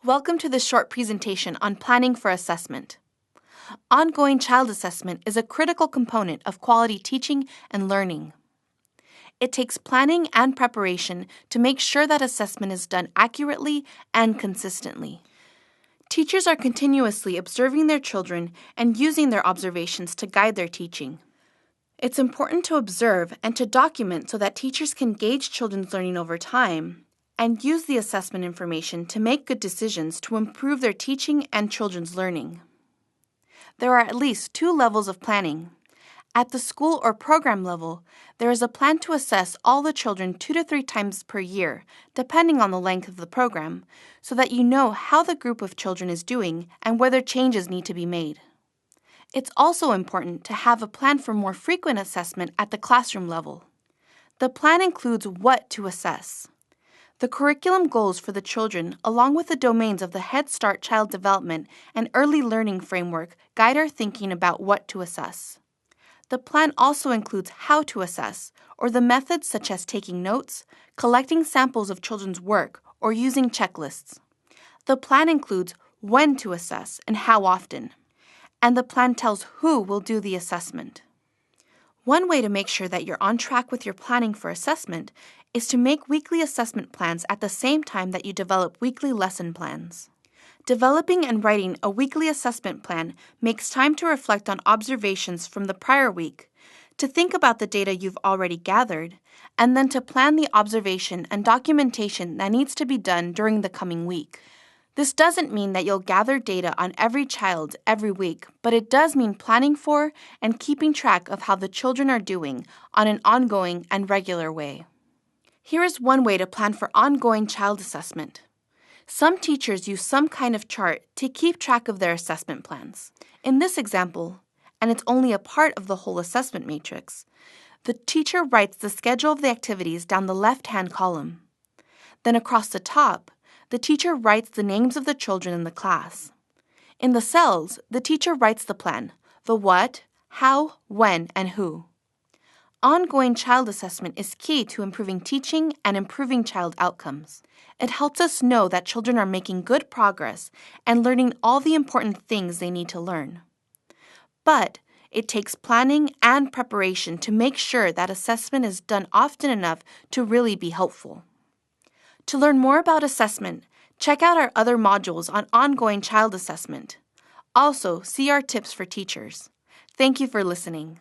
Welcome to this short presentation on planning for assessment. Ongoing child assessment is a critical component of quality teaching and learning. It takes planning and preparation to make sure that assessment is done accurately and consistently. Teachers are continuously observing their children and using their observations to guide their teaching. It's important to observe and to document so that teachers can gauge children's learning over time and use the assessment information to make good decisions to improve their teaching and children's learning. There are at least 2 levels of planning. At the school or program level, there is a plan to assess all the children 2 to 3 times per year, depending on the length of the program, so that you know how the group of children is doing and whether changes need to be made. It's also important to have a plan for more frequent assessment at the classroom level. The plan includes what to assess. The curriculum goals for the children, along with the domains of the Head Start Child Development and Early Learning Framework, guide our thinking about what to assess. The plan also includes how to assess, or the methods such as taking notes, collecting samples of children's work, or using checklists. The plan includes when to assess and how often. And the plan tells who will do the assessment. One way to make sure that you're on track with your planning for assessment is to make weekly assessment plans at the same time that you develop weekly lesson plans. Developing and writing a weekly assessment plan makes time to reflect on observations from the prior week, to think about the data you've already gathered, and then to plan the observation and documentation that needs to be done during the coming week. This doesn't mean that you'll gather data on every child every week, but it does mean planning for and keeping track of how the children are doing on an ongoing and regular way. Here is one way to plan for ongoing child assessment. Some teachers use some kind of chart to keep track of their assessment plans. In this example, and it's only a part of the whole assessment matrix, the teacher writes the schedule of the activities down the left-hand column. Then across the top, the teacher writes the names of the children in the class. In the cells, the teacher writes the plan, the what, how, when, and who. Ongoing child assessment is key to improving teaching and improving child outcomes. It helps us know that children are making good progress and learning all the important things they need to learn. But it takes planning and preparation to make sure that assessment is done often enough to really be helpful. To learn more about assessment, check out our other modules on ongoing child assessment. Also, see our tips for teachers. Thank you for listening.